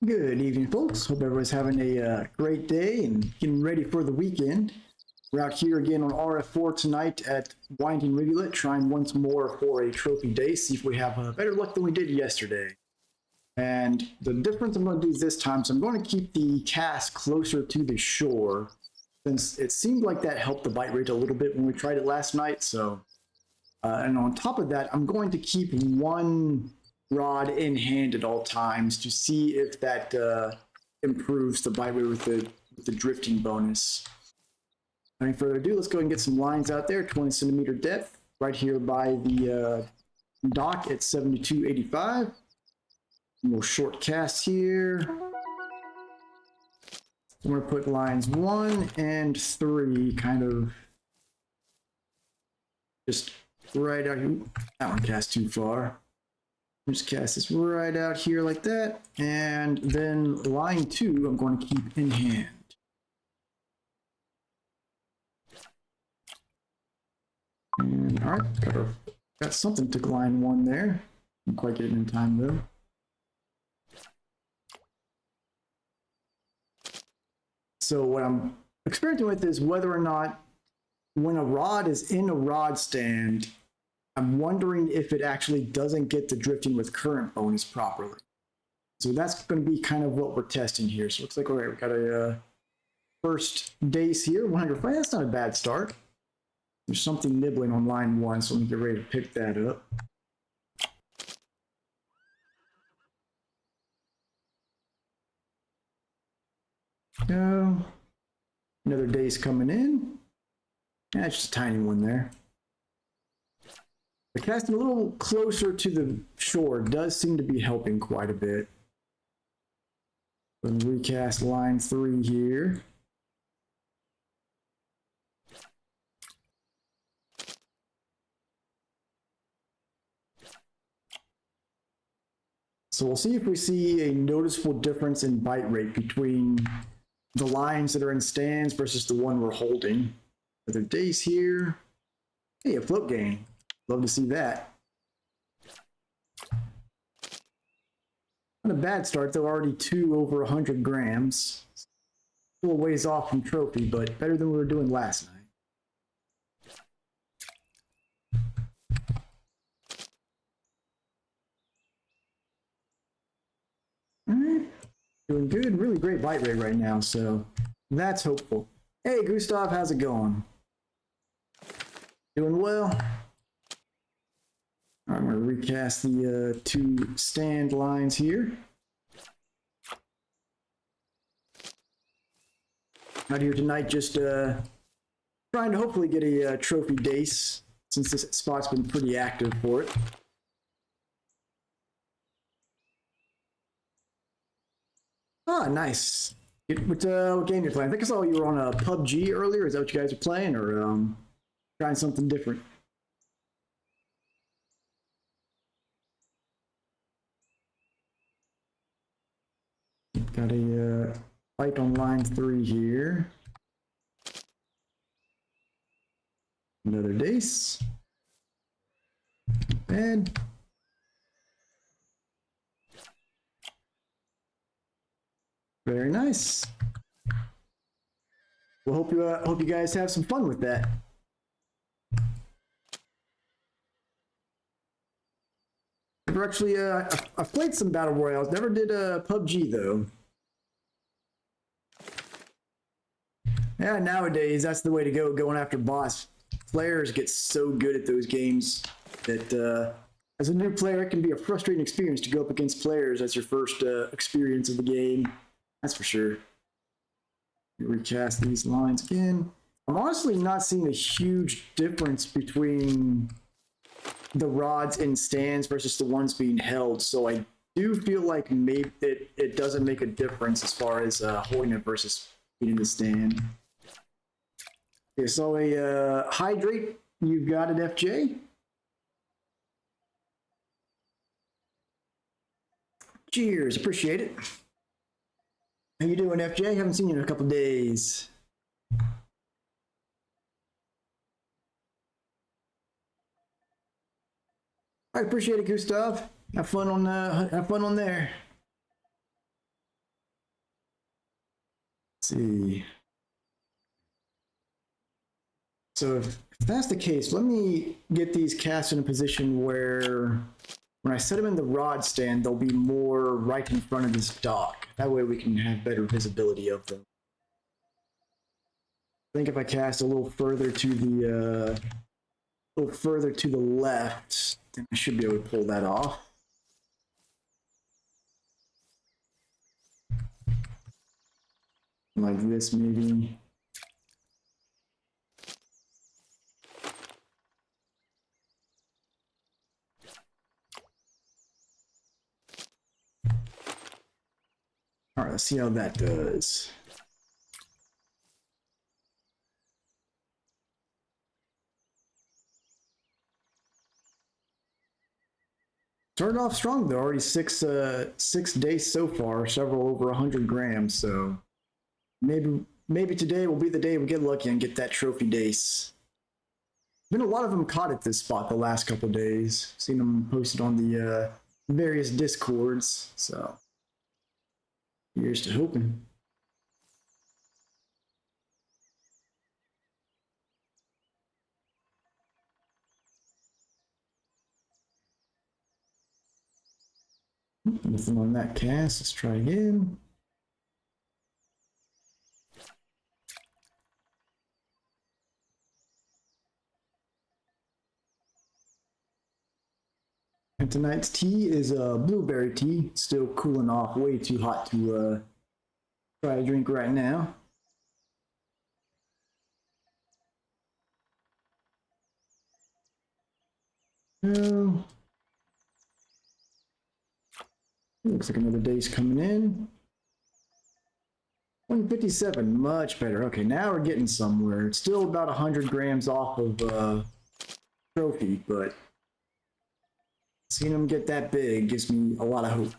Good evening, folks. Hope everybody's having a great day and getting ready for the weekend. We're out here again on RF4 tonight at Winding Rivulet, trying once more for a trophy day, see if we have better luck than we did yesterday. And the difference I'm going to do this time, so I'm going to keep the cast closer to the shore, since it seemed like that helped the bite rate a little bit when we tried it last night. And on top of that, I'm going to keep one rod in hand at all times to see if that improves the bite rate with the drifting bonus. Without further ado, let's go ahead and get some lines out there. 20 centimeter depth right here by the dock at 72.85. We'll short cast here. I'm going to put lines 1 and 3 kind of just right out here. That one cast too far. Just cast this right out here like that, and then line 2 I'm going to keep in hand. And all right, got something to line 1 there. Didn't quite get it in time though. So what I'm experimenting with is whether or not when a rod is in a rod stand, I'm wondering if it actually doesn't get the drifting with current bonus properly. So that's going to be kind of what we're testing here. So it looks like, all right, we got a first Dace here, 100. That's not a bad start. There's something nibbling on line 1, so let me get ready to pick that up. Another Dace coming in. Yeah, it's just a tiny one there. The casting a little closer to the shore does seem to be helping quite a bit. Let's recast line 3 here. So we'll see if we see a noticeable difference in bite rate between the lines that are in stands versus the one we're holding. Another Dace here. Hey, a float gain. Love to see that. Not a bad start, though. Already 2 over 100 grams. Still a ways off from trophy, but better than we were doing last night. All right. Doing good. Really great bite rate right now, so that's hopeful. Hey, Gustav, how's it going? Doing well? I'm going to recast the 2 stand lines here. Out here tonight, just trying to hopefully get a trophy Dace, since this spot's been pretty active for it. Ah, nice. What game you're playing? I think I saw you were on a PUBG earlier. Is that what you guys are playing, or trying something different? Got a fight on line 3 here. Another Dace. And very nice. Well, hope you guys have some fun with that. Never actually, I've played some battle royales. Never did PUBG though. Yeah, nowadays that's the way to go. Going after boss players get so good at those games that as a new player, it can be a frustrating experience to go up against players. That's your first experience of the game. That's for sure. Recast these lines again. I'm honestly not seeing a huge difference between the rods in stands versus the ones being held, so I do feel like maybe it doesn't make a difference as far as holding it versus being in the stand. Okay, so a hydrate you've got at FJ. Cheers, appreciate it. How you doing, FJ? Haven't seen you in a couple days. I appreciate it, Gustav. Have fun on there. see. So if that's the case, let me get these casts in a position where when I set them in the rod stand, they'll be more right in front of this dock. That way we can have better visibility of them. I think if I cast a little further to the left, then I should be able to pull that off. Like this, maybe. All right, let's see how that does. Started off strong though, already six days so far, several over 100 grams. So maybe today will be the day we get lucky and get that trophy dace. Been a lot of them caught at this spot the last couple of days. Seen them posted on the various discords. So here's to hoping. Nothing on that cast. Let's try again. And tonight's tea is blueberry tea. Still cooling off, way too hot to try to drink right now. Looks like another day's coming in. 157, much better. Okay, now we're getting somewhere. It's still about 100 grams off of trophy, but seeing them get that big gives me a lot of hope.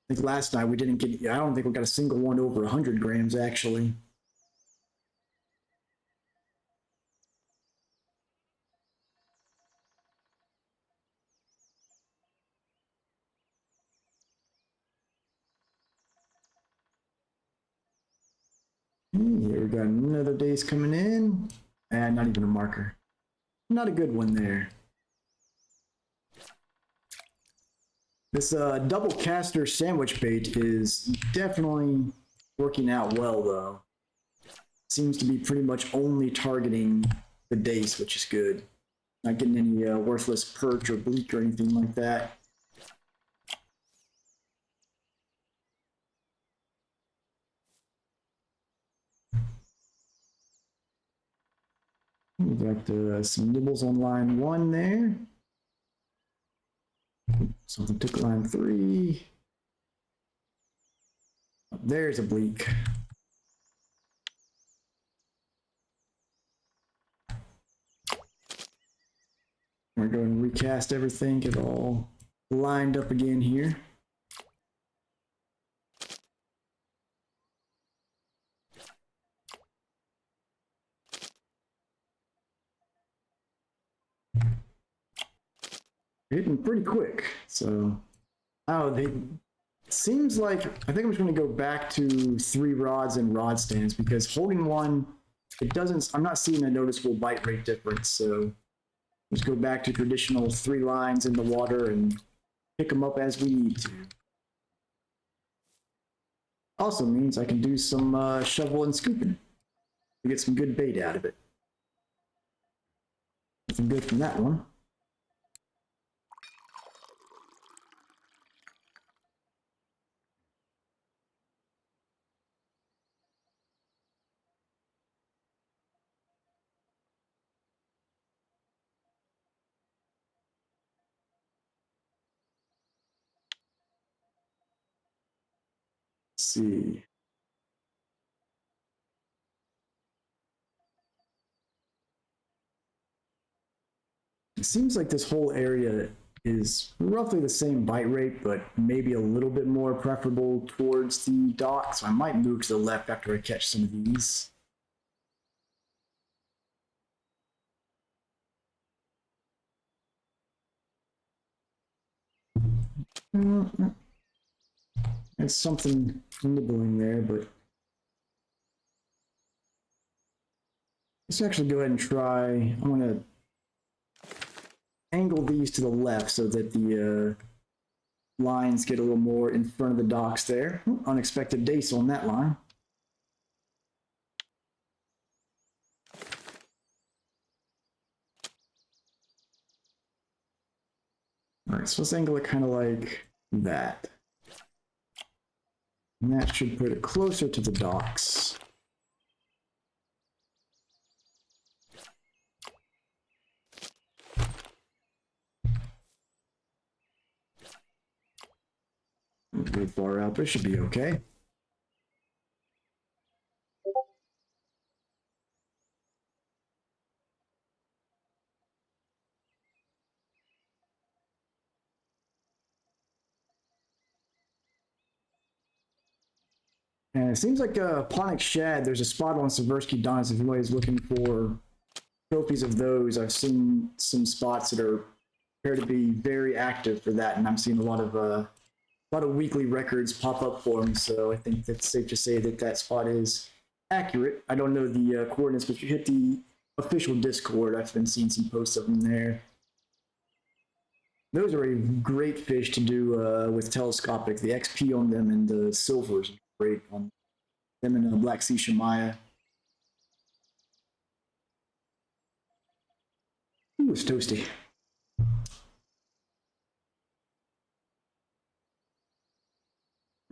I think last night we didn't get, I don't think we got a single one over 100 grams actually. Here we got another day's coming in, and not even a marker. Not a good one there. This double caster sandwich bait is definitely working out well though. Seems to be pretty much only targeting the dace, which is good. Not getting any worthless perch or bleak or anything like that. We got some nibbles on line 1 there. Something took line 3. There's a bleak. We're going to recast everything, get it all lined up again here. Hitting pretty quick, so seems like I think I'm just going to go back to 3 rods and rod stands because holding one, it doesn't. I'm not seeing a noticeable bite rate difference, so just go back to traditional 3 lines in the water and pick them up as we need to. Also means I can do some shovel and scooping to get some good bait out of it. Nothing good from that one. Let's see. It seems like this whole area is roughly the same bite rate, but maybe a little bit more preferable towards the dock. So I might move to the left after I catch some of these. There It's something nibbling there, but let's actually go ahead and try. I'm gonna angle these to the left so that the lines get a little more in front of the docks there. Unexpected Dace on that line. All right, so let's angle it kind of like that. And that should put it closer to the docks. A bit far out, but it should be okay. And it seems like Ponic Shad, there's a spot on Seversky Dons if anybody's looking for trophies of those. I've seen some spots that are appear to be very active for that, and I'm seeing a lot of weekly records pop up for them. So I think that's safe to say that that spot is accurate. I don't know the coordinates, but if you hit the official Discord, I've been seeing some posts of them there. Those are a great fish to do with telescopic. The XP on them and the silvers are great on them and Black Sea Shamaya. Ooh, it's toasty.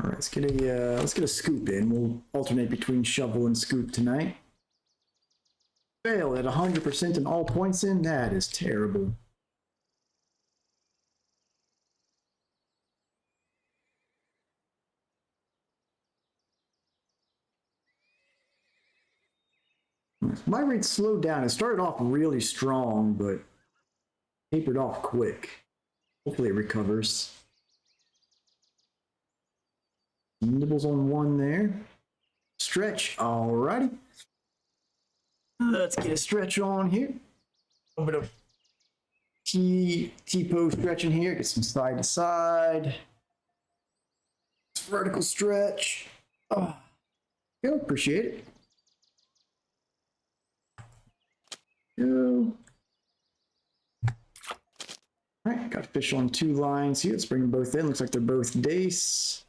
All right, let's get a scoop in. We'll alternate between shovel and scoop tonight. Fail at 100% in all points in. That is terrible. My rate slowed down. It started off really strong, but tapered off quick. Hopefully it recovers. Nibbles on one there. Stretch, alrighty. Let's get a stretch on here. A little bit of T-pose stretching here. Get some side to side. Vertical stretch. Oh, yeah, appreciate it. Go. All right, got fish on two lines here. Let's bring them both in. Looks like they're both Dace.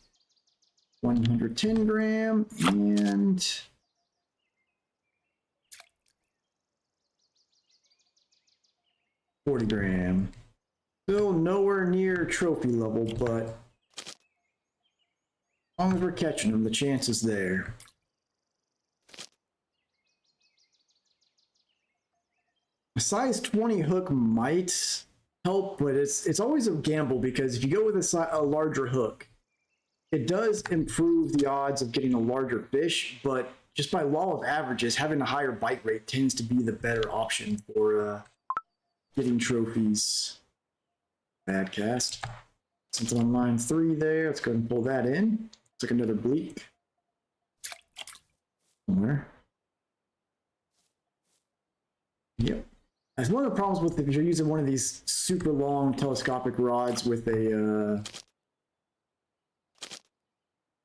110 gram and 40 gram. Still nowhere near trophy level, but as long as we're catching them, the chance is there. A size 20 hook might help, but it's always a gamble because if you go with a larger hook, it does improve the odds of getting a larger fish, but just by law of averages, having a higher bite rate tends to be the better option for getting trophies. Bad cast. Something on line 3 there. Let's go ahead and pull that in. Looks like another bleak. Somewhere. Yep. That's one of the problems with if you're using one of these super long telescopic rods with a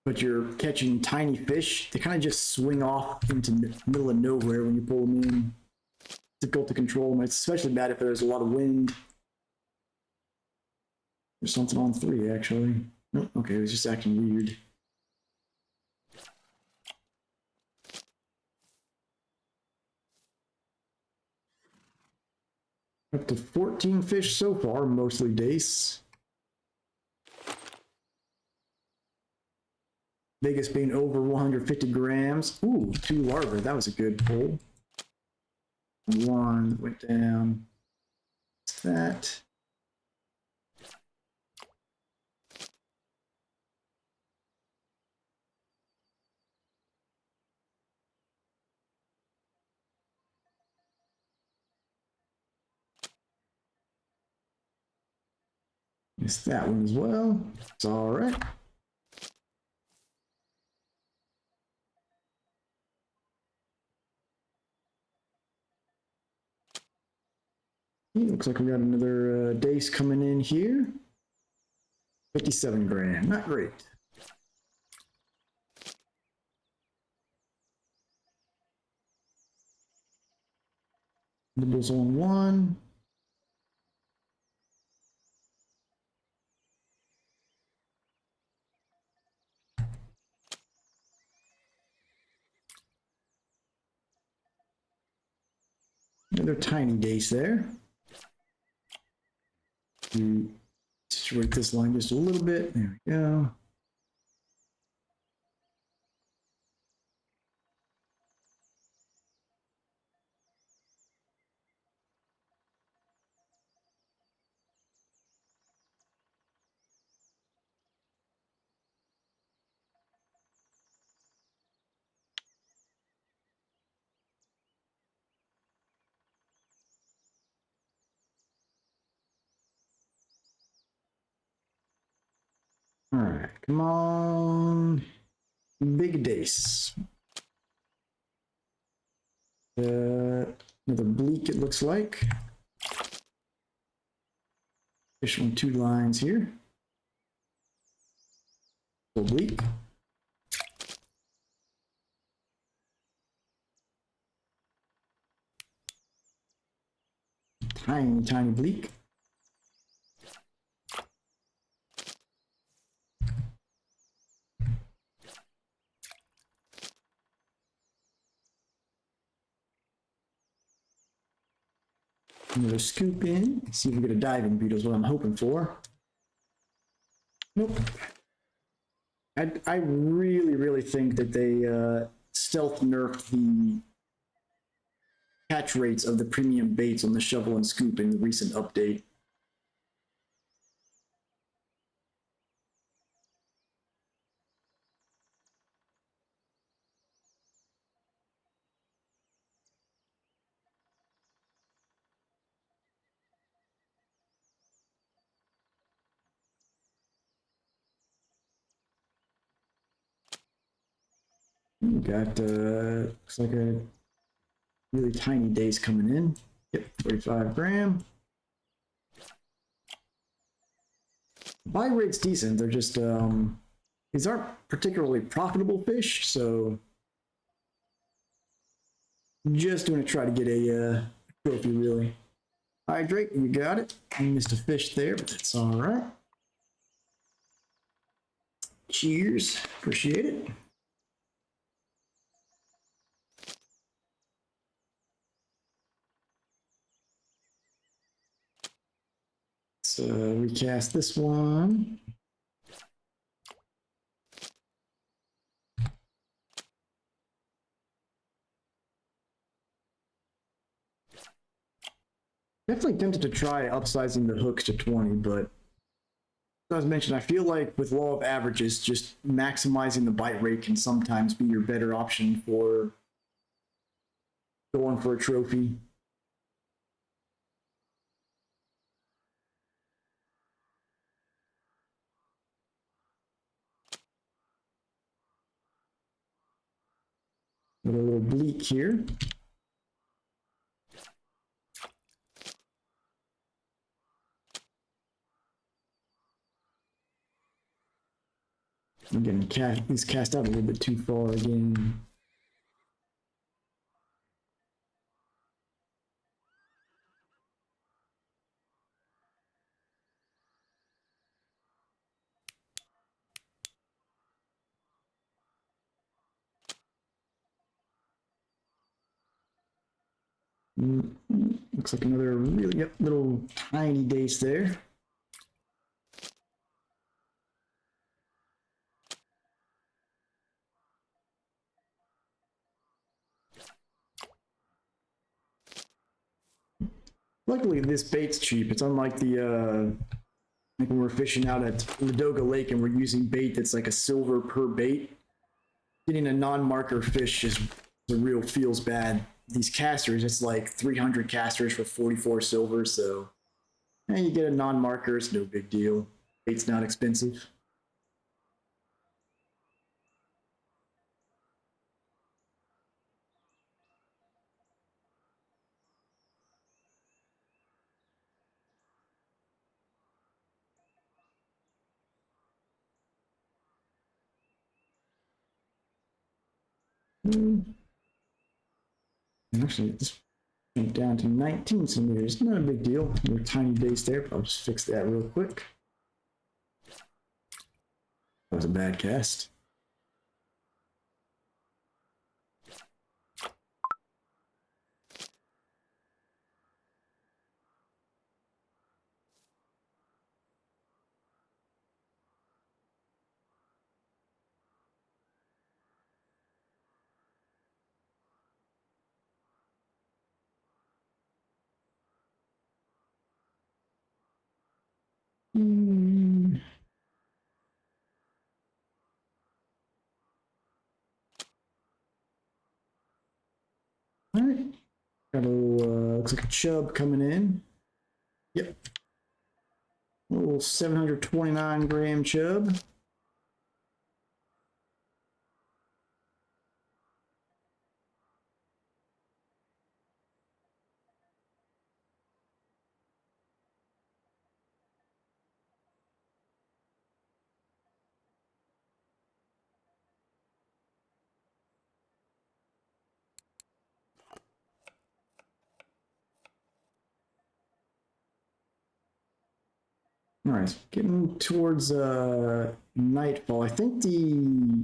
but you're catching tiny fish, they kind of just swing off into the middle of nowhere when you pull them in. It's difficult to control them. It's especially bad if there's a lot of wind. There's something on 3 actually. Nope, okay, it was just acting weird. Up to 14 fish so far, mostly Dace. Biggest being over 150 grams. Ooh, 2 larvae. That was a good pull. 1 went down. What's that? Missed that one as well. It's all right. Looks like we got another Dace coming in here. 57 gram, not great. Nibbles on one. Another tiny Dace there. Situate this line just a little bit. There we go. All right, come on. Big Dace. Another bleak, it looks like. Fish on two lines here. Bleak. Tiny, tiny bleak. I'm gonna scoop in, see if we get a diving beetle is what I'm hoping for. Nope. I really think that they stealth nerfed the catch rates of the premium baits on the shovel and scoop in the recent update. We got looks like a really tiny Dace coming in. Yep, 45 gram. Buy rate's decent. They're just these aren't particularly profitable fish, so just gonna try to get a trophy really. Hydrate, you got it. I missed a fish there, but that's all right. Cheers, appreciate it. So recast this one. Definitely tempted to try upsizing the hooks to 20, but as mentioned, I feel like with law of averages, just maximizing the bite rate can sometimes be your better option for going for a trophy. Got a little bleak here. I'm getting he's cast out a little bit too far again. Looks like another really little tiny Dace there. Luckily, this bait's cheap. It's unlike the like when we're fishing out at Ladoga Lake and we're using bait that's like a silver per bait. Getting a non-marker fish is the real feels bad. These casters, it's like 300 casters for 44 silver, so you get a non-marker, it's no big deal. Bait's not expensive. Actually, this Jump down to 19 centimeters. Not a big deal. Little tiny base there. I'll just fix that real quick. That was a bad cast. All right. Got a little, looks like a chub coming in. Yep. A little 729 gram chub. All right, getting towards nightfall. I think the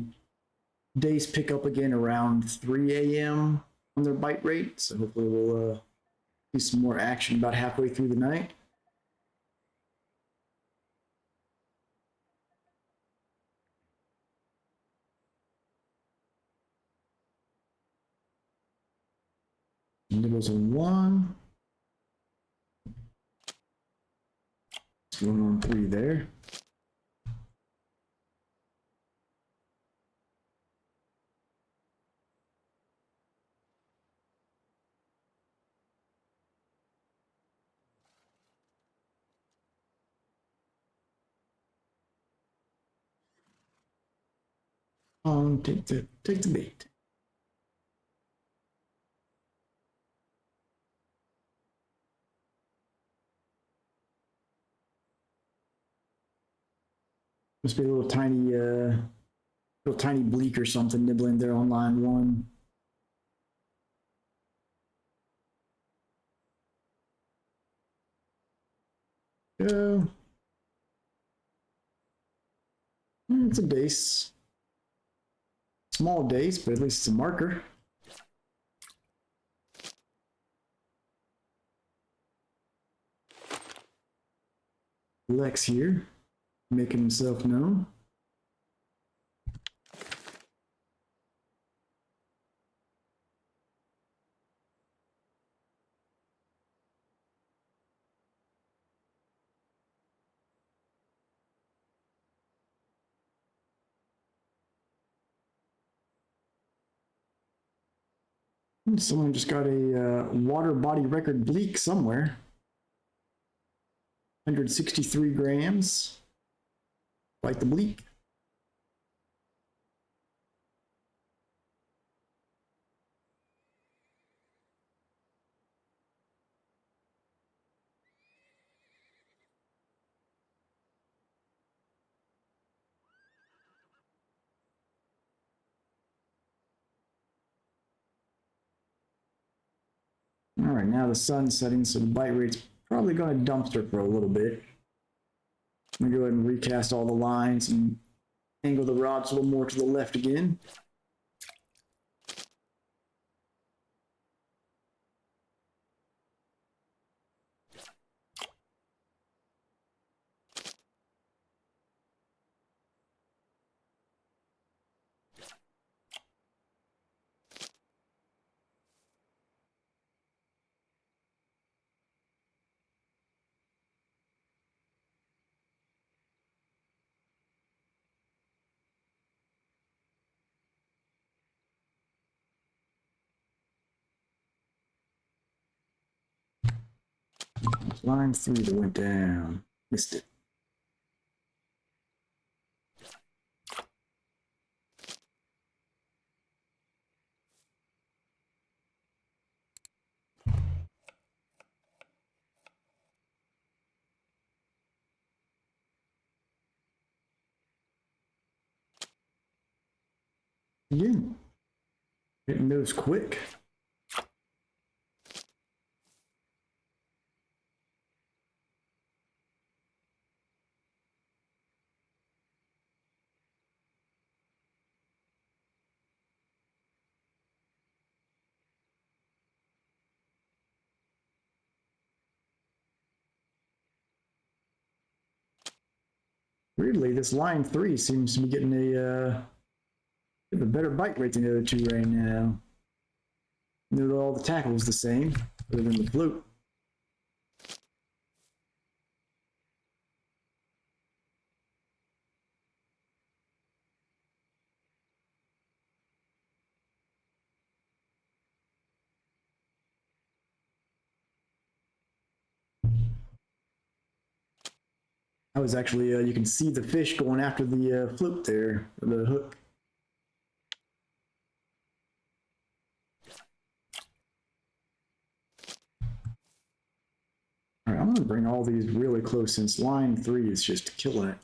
days pick up again around 3 a.m. on their bite rate, so hopefully we'll see some more action about halfway through the night. Nibbles a 1. It's going on 3 there. Take the bait. Must be a little tiny bleak or something nibbling there on line 1. Go. It's a dace. Small dace, but at least it's a marker. Lex here, making himself known. Someone just got a water body record bleak somewhere. 163 grams. Like the bleak. All right, now the sun's setting, so the bite rate's probably going to dumpster for a little bit. I'm going to go ahead and recast all the lines and angle the rods a little more to the left again. Line 3 that went down. Missed it. Again. Hitting those quick. Weirdly, this line 3 seems to be getting a better bite rate than the other two right now. Note all the tackles the same, other than the float. I was actually, you can see the fish going after the float there, the hook. All right, I'm going to bring all these really close since line 3 is just killing it.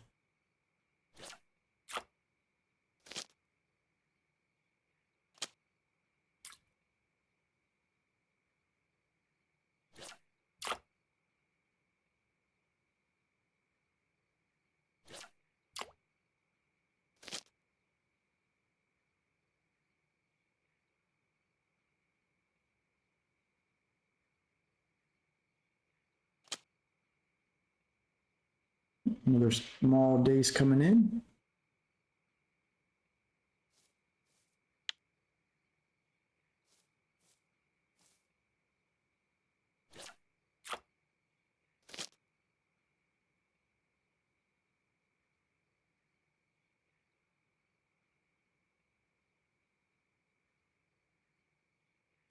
Another small dace coming in.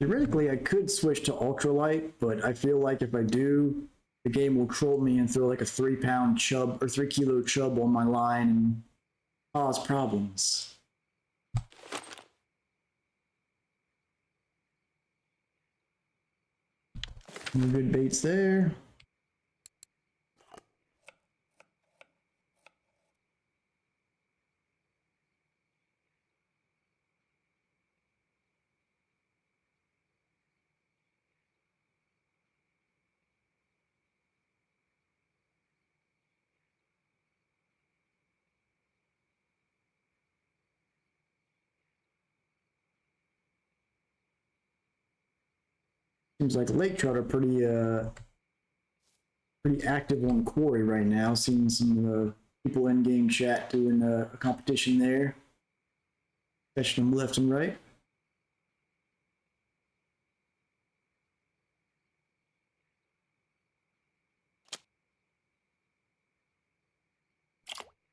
Theoretically, I could switch to ultralight, but I feel like if I do, the game will troll me and throw like a 3-pound chub or 3-kilo chub on my line and cause problems. No good baits there. Seems like lake trout are pretty active on quarry right now. Seeing some people in game chat doing a competition there, catching them left and right.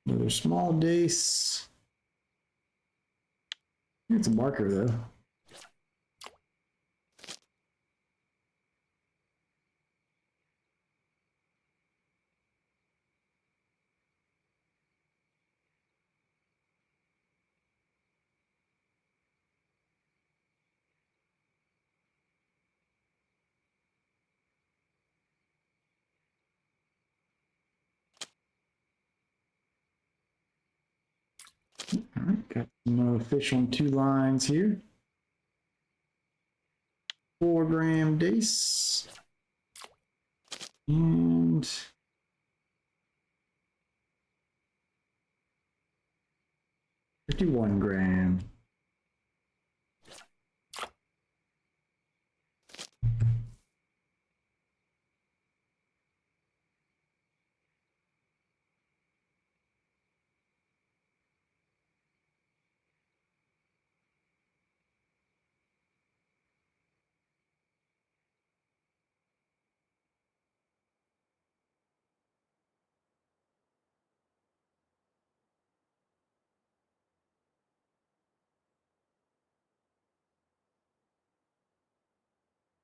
Another small dace. It's a marker though. All right, got some fish on 2 lines here. 4-gram dace. And 51-gram.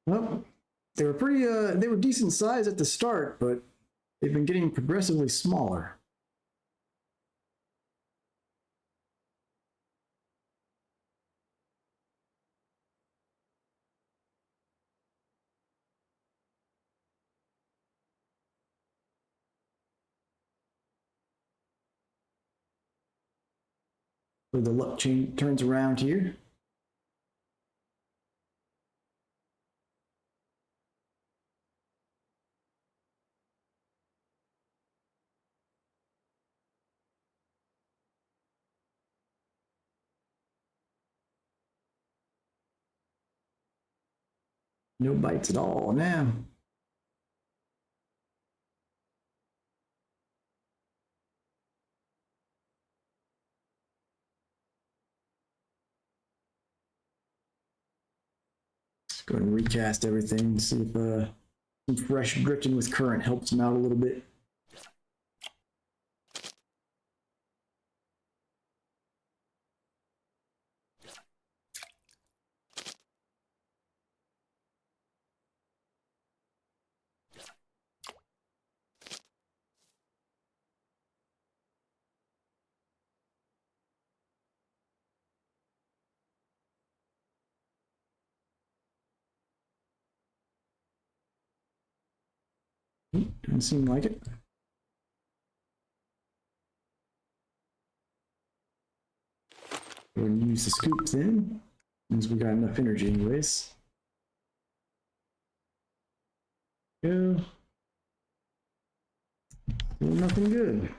Well, they were they were decent size at the start, but they've been getting progressively smaller. So the luck turns around here. No bites at all now. Go ahead and recast everything, see if some fresh drifting with current helps him out a little bit. Doesn't seem like it. Go ahead and use the scoop then, since we got enough energy anyways. Go. Still nothing good.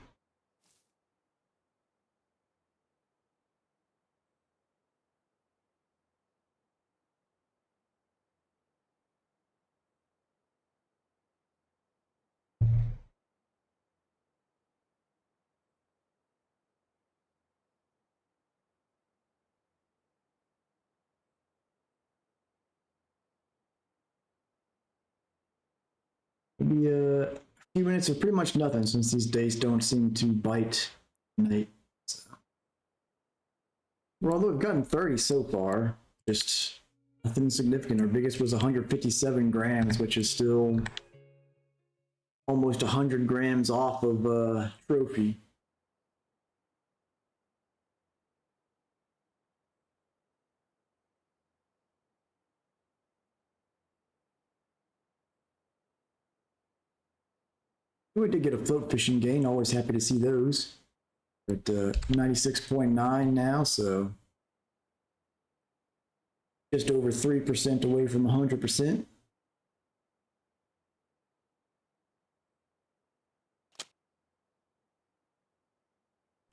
Maybe a few minutes or pretty much nothing since these days don't seem to bite tonight. So. Well, although we've gotten 30 so far, just nothing significant. Our biggest was 157 grams, which is still almost 100 grams off of trophy. We did get a float fishing gain. Always happy to see those. At 96.9 now, so just over 3% away from 100%.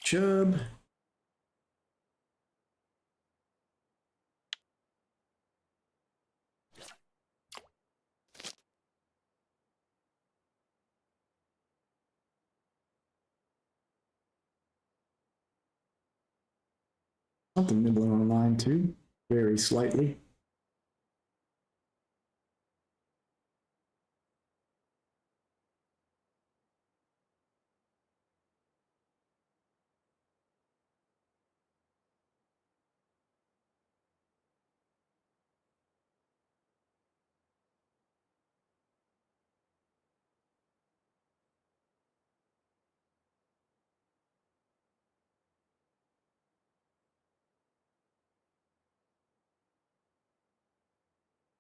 Chub. Something nibbling on the line too, very slightly.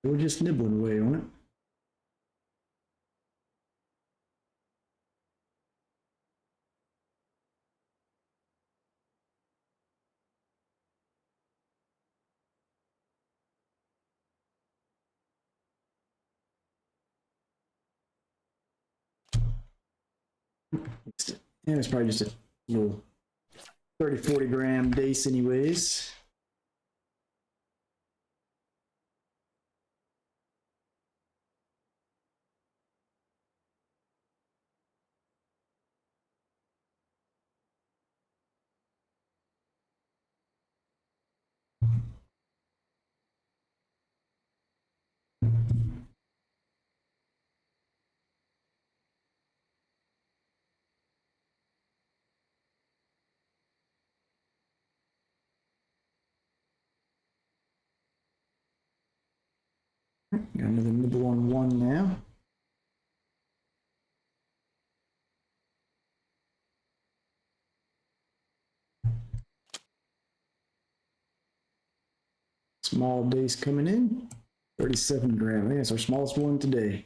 We're just nibbling away on it. And it's probably just a little 30, 40 gram Dace anyways. Got another nibble on one now. Small Dace coming in. 37 gram. I think that's our smallest one today.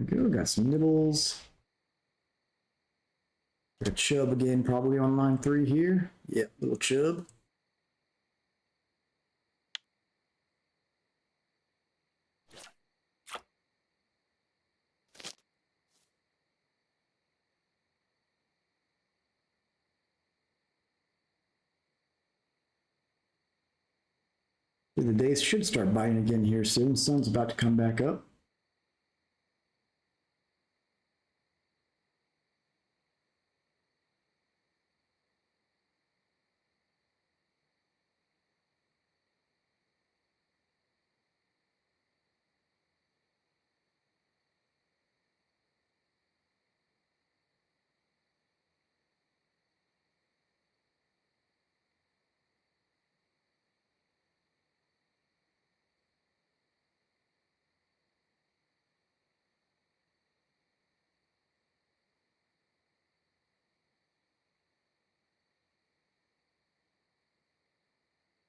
Okay, we got some nibbles. A chub again, probably on line 3 here. Yep, little chub. The Dace should start biting again here soon. Sun's about to come back up.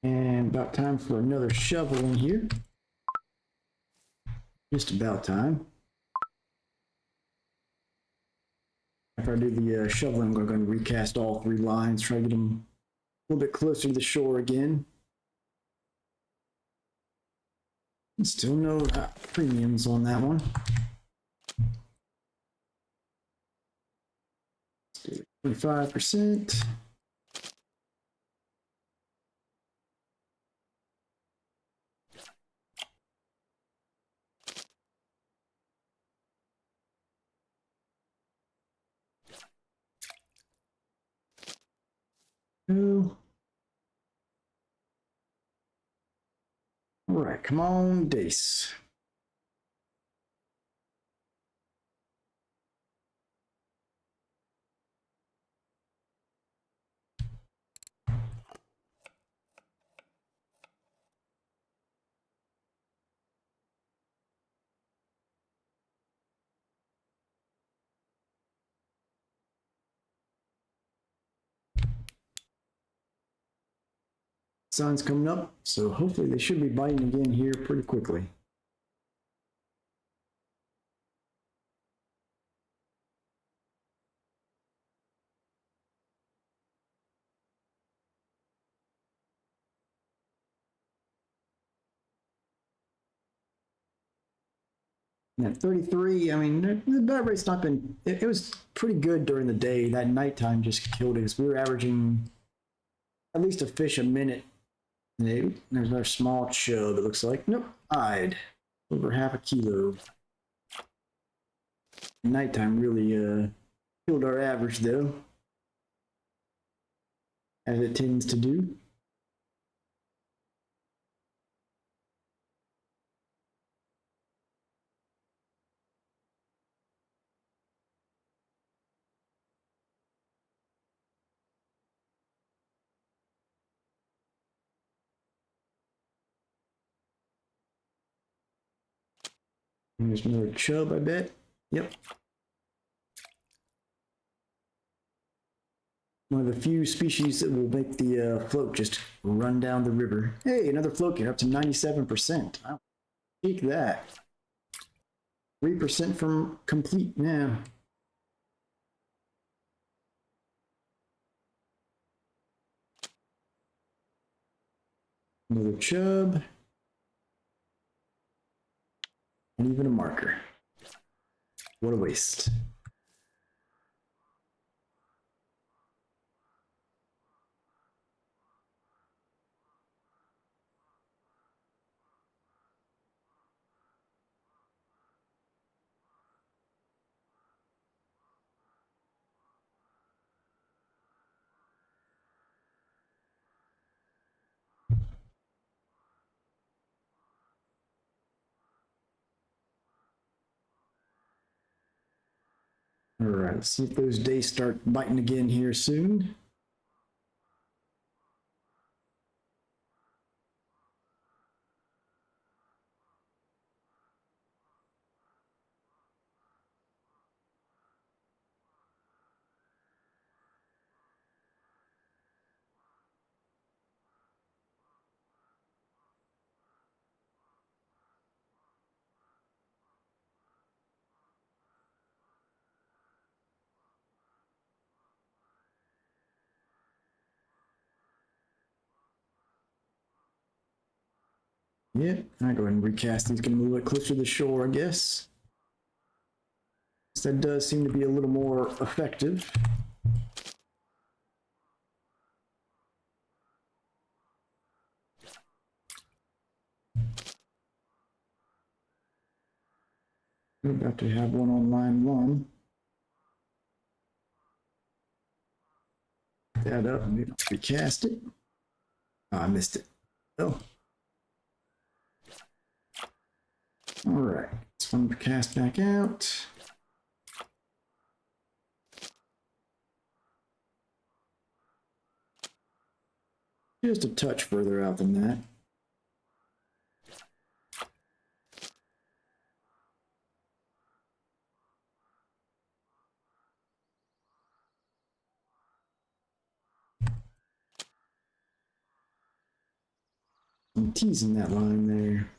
And about time for another shovel in here. Just about time. After I do the shoveling, we're going to recast all 3 lines, try to get them a little bit closer to the shore again. Still no premiums on that one. 25%. Oh. All right, come on, Dace. Sun's coming up, so hopefully they should be biting again here pretty quickly. And at 33, I mean, the bite rate's not been, it was pretty good during the day. That nighttime just killed it because we were averaging at least a fish a minute. And there's our small chub, it looks like. Nope, eyed. Over half a kilo. Nighttime really killed our average though, as it tends to do. There's another chub, I bet. Yep. One of the few species that will make the float just run down the river. Hey, another float get up to 97%. I'll take that. 3% from complete now. Another chub. And even a marker. What a waste. All right, let's see if those days start biting again here soon. Yeah, I go ahead and recast these, get a little bit closer to the shore, I guess. That does seem to be a little more effective. We're about to have one on line 1. That up and recast it. Oh, I missed it. Oh. All right, this one cast back out. Just a touch further out than that. I'm teasing that line there.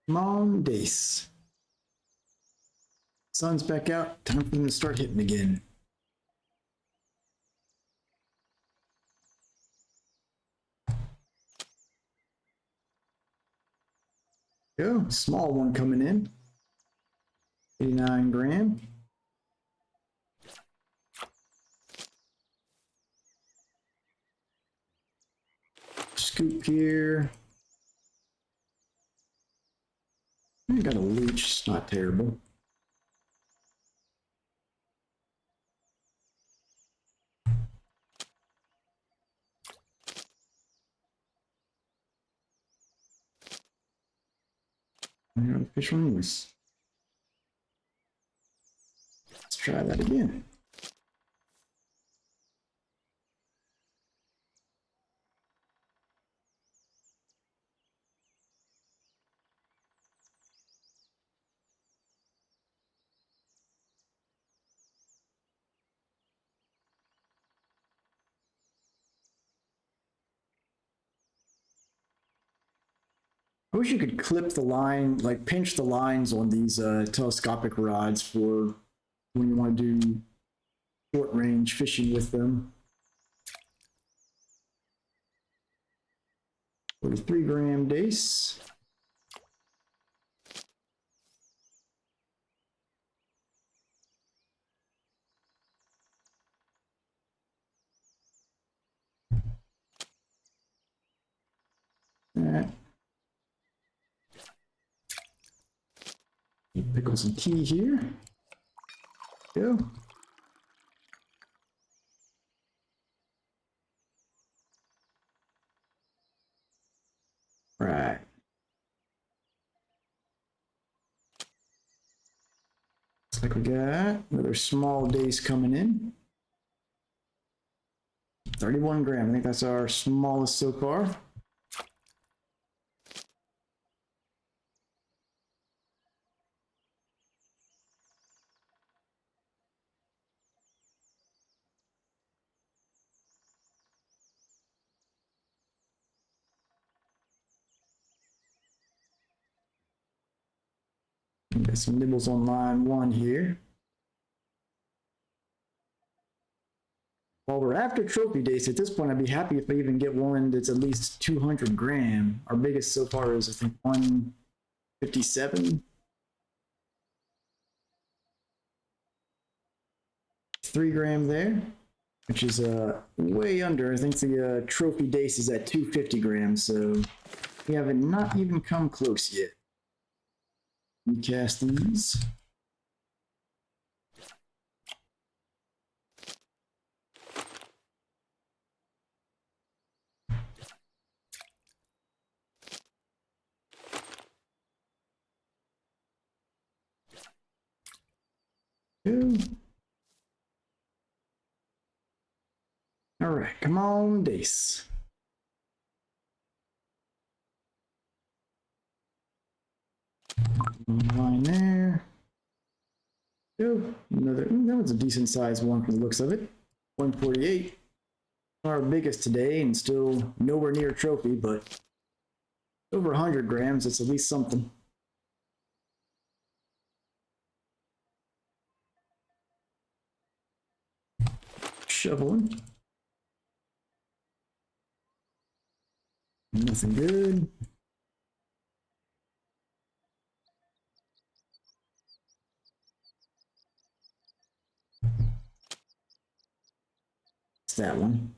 Come on, Dace. Sun's back out. Time for them to start hitting again. Go. Small one coming in. 89 gram. Scoop here. I got a leech. It's not terrible. The fish on loose. Let's try that again. I wish you could clip the line, like pinch the lines on these telescopic rods for when you want to do short range fishing with them. 43 gram Dace. That. Pickle some tea here. Go. Right. Looks like we got another small Dace coming in. 31 gram. I think that's our smallest so far. Got some nibbles on line 1 here. While we're after trophy days, at this point, I'd be happy if I even get one that's at least 200 gram. Our biggest so far is, I think, 157. 3 gram there, which is way under. I think the trophy Dace is at 250 grams, so we haven't not even come close yet. Recast these. Go. All right, come on, Dace. Line there. Oh, another, that was a decent sized one from the looks of it. 148. Our biggest today and still nowhere near a trophy, but over 100 grams, that's at least something. Shoveling. Nothing good. It's that one.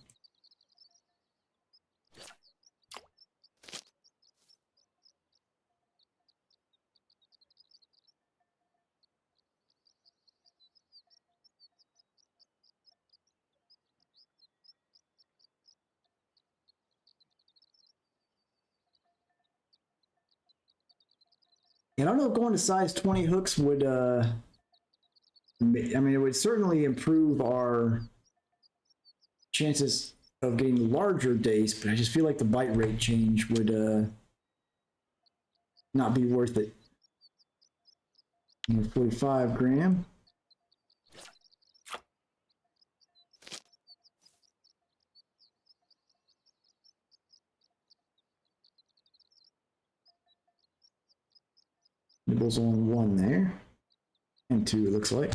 And I don't know if going to size 20 hooks would, I mean, it would certainly improve our chances of getting larger dace, but I just feel like the bite rate change would not be worth it. 45 gram. Nibbles on one there. And two, it looks like.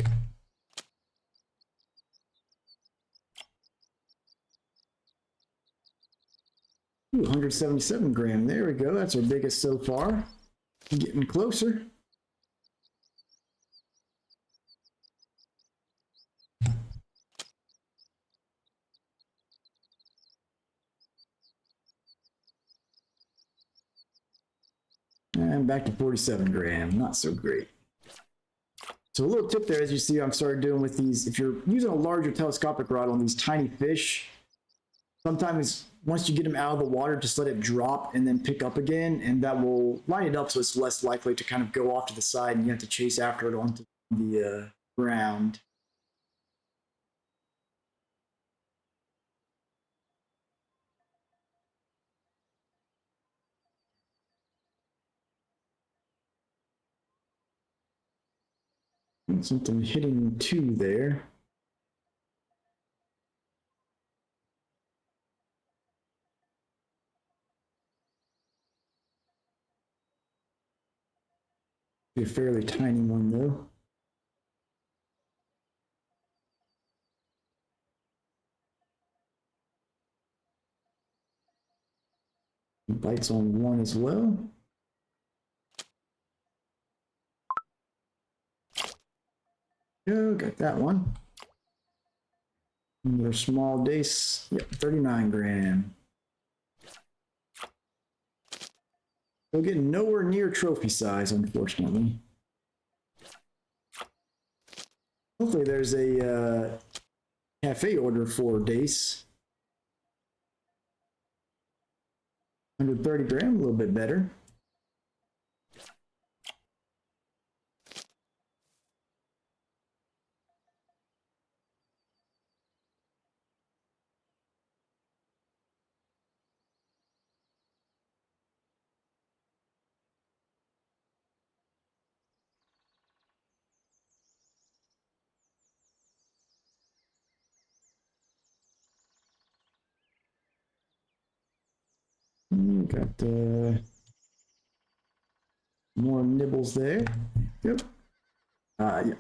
Ooh, 177 gram. There we go. That's our biggest so far. Getting closer. And back to 47 gram. Not so great. So a little tip there, as you see, I'm started doing with these. If you're using a larger telescopic rod on these tiny fish, sometimes once you get them out of the water, just let it drop and then pick up again, and that will line it up so it's less likely to kind of go off to the side and you have to chase after it onto the ground. Something hitting two there. Be a fairly tiny one though. Bites on one as well. Oh, got that one. Another small dace. Yep, 39 gram. We're getting nowhere near trophy size, unfortunately. Hopefully there's a cafe order for Dace. 130 gram, a little bit better. Got more nibbles there. Yep. Yeah.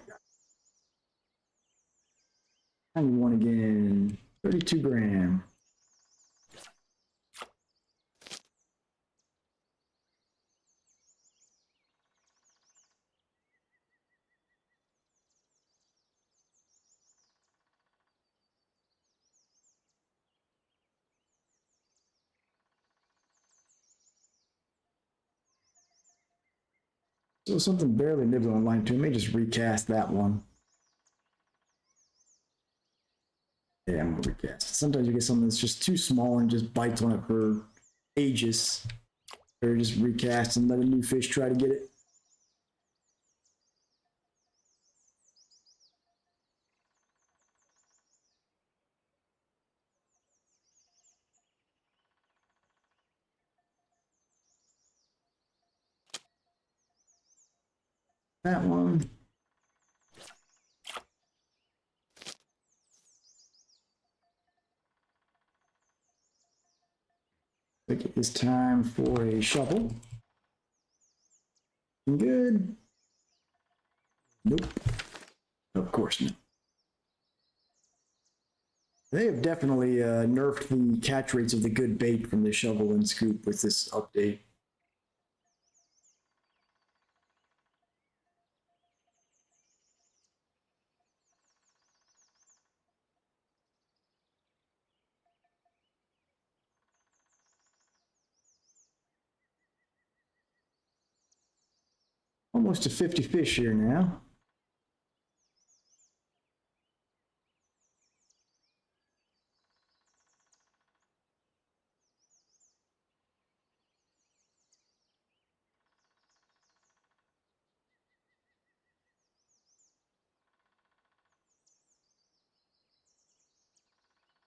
Tiny one again. 32 gram. So something barely nibbling on line two. Let me just recast that one. Yeah, I'm gonna recast. Sometimes you get something that's just too small and just bites on it for ages. Or just recast and let a new fish try to get it. That one. I think it is time for a shovel. Good. Nope. Of course not. They have definitely nerfed the catch rates of the good bait from the shovel and scoop with this update. Almost to 50 fish here now.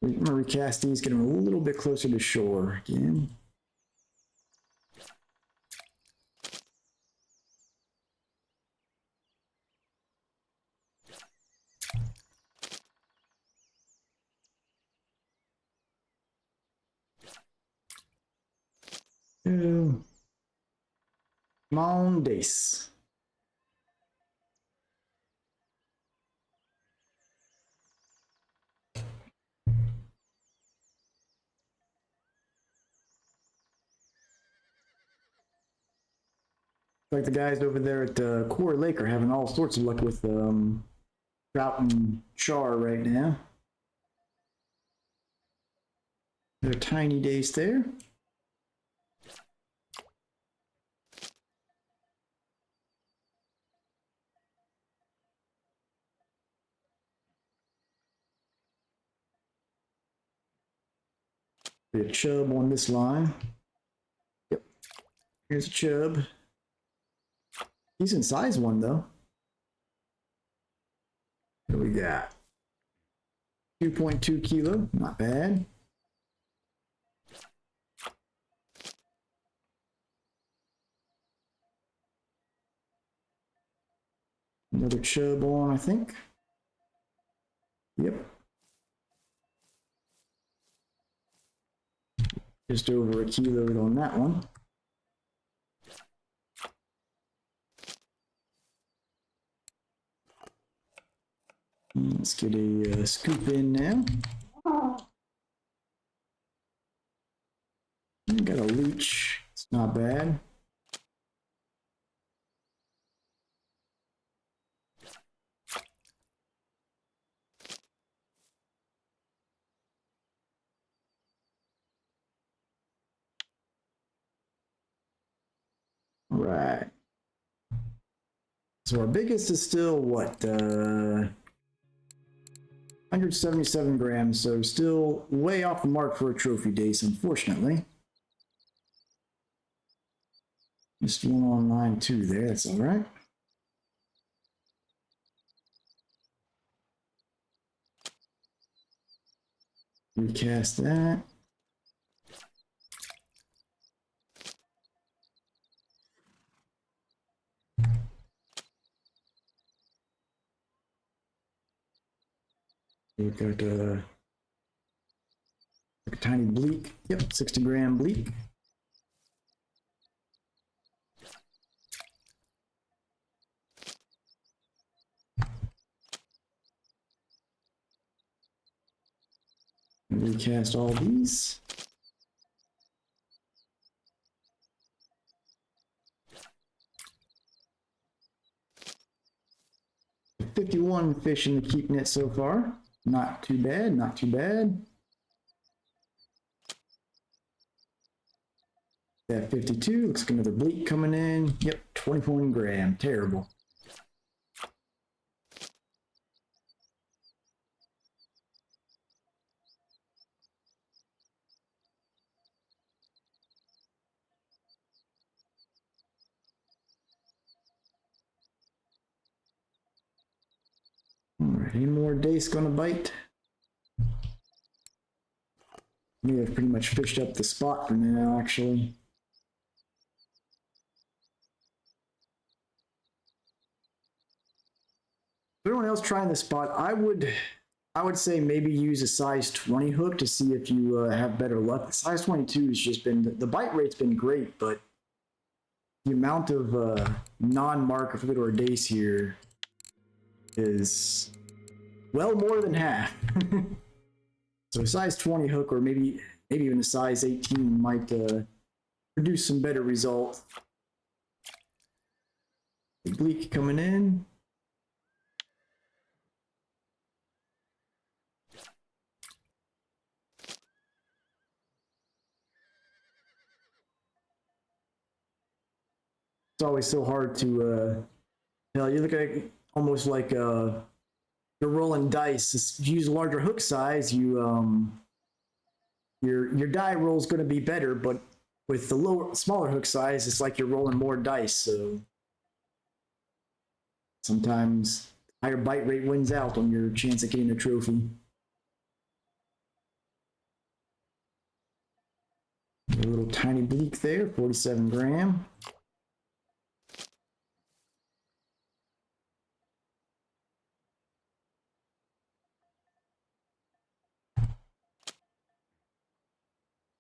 I'm going to recast these, get them a little bit closer to shore again. Come on, Dace. Like the guys over there at Core Lake are having all sorts of luck with trout and char right now. They're tiny Dace there. A chub on this line. Yep. Here's a chub. Decent size one though. What do we got? 2.2 kilo, not bad. Another chub on, I think. Yep. Just over a kilo on that one. Let's get a scoop in now. Got a leech. It's not bad. All right. So our biggest is still what? 177 grams, so still way off the mark for a trophy Dace, unfortunately. Just one on line two there, that's all right. Recast that. We've got a tiny bleak. Yep, 60-gram bleak. Recast all these. $51 fish in the keep net so far. Not too bad, not too bad. That 52, looks like another bleak coming in. Yep, 21 gram, terrible. All right, any more Dace gonna bite? We have pretty much fished up the spot for now, actually. Everyone else trying this spot, I would say maybe use a size 20 hook to see if you have better luck. The size 22 has just been, the bite rate's been great, but the amount of non-mark if we go to our dace here is well more than half. So a size 20 hook or maybe even a size 18 might produce some better results. Bleak coming in. It's always so hard to tell. You look at almost like you're rolling dice. If you use a larger hook size, your die roll is going to be better, but with the smaller hook size, it's like you're rolling more dice. So sometimes higher bite rate wins out on your chance of getting a trophy. A little tiny bleak there, 47 gram.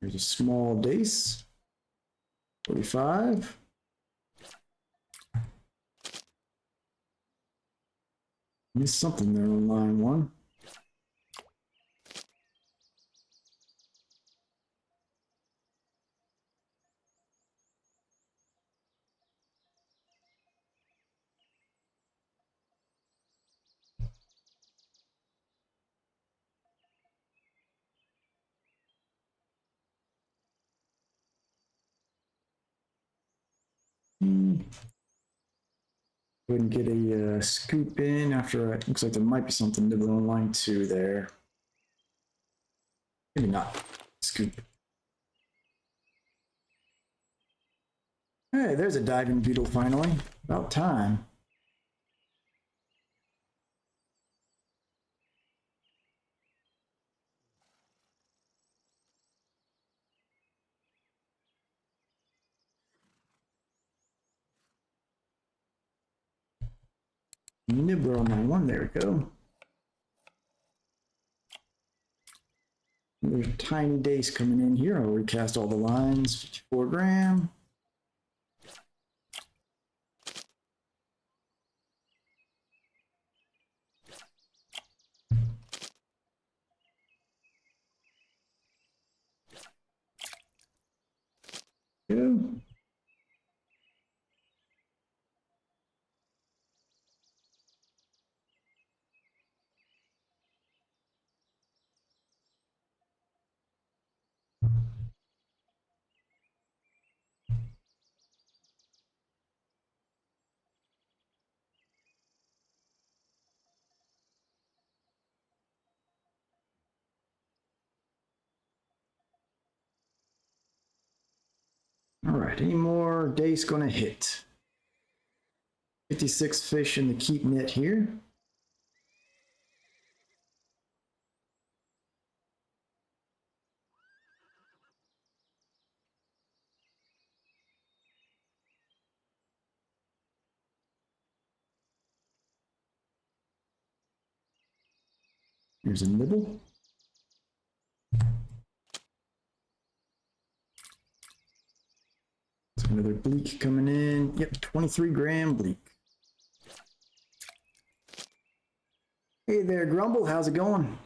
There's a small dace, 45. Missed something there on line one. Go ahead and get a scoop in after it looks like there might be something nibbling on line two there. Maybe not. Scoop. Hey, there's a diving beetle finally. About time. Nibbler on line one, there we go. There's a tiny dace coming in here. I'll recast all the lines, 54 gram. Go. All right, any more dace gonna hit? 56 fish in the keep net here. Here's a nibble. There's another bleak coming in. Yep, 23 gram bleak. Hey there, Grumble, how's it going?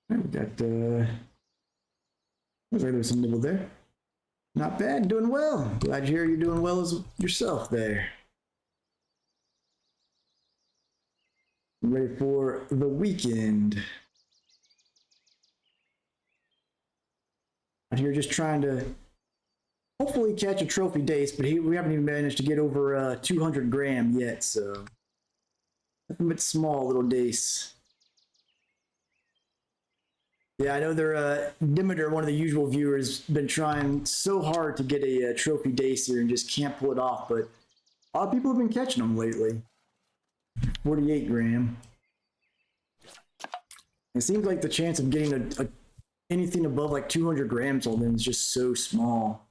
We got looks like there's some nibble there. Not bad, doing well. Glad to hear you're doing well as yourself there. Ready for the weekend. Out here just trying to hopefully catch a trophy dace, but we haven't even managed to get over 200 gram yet, so nothing but small little dace. Yeah, I know they're Dimiter, one of the usual viewers, been trying so hard to get a trophy dace here and just can't pull it off, but a lot of people have been catching them lately. 48 gram. It seems like the chance of getting a anything above like 200 grams on them is just so small.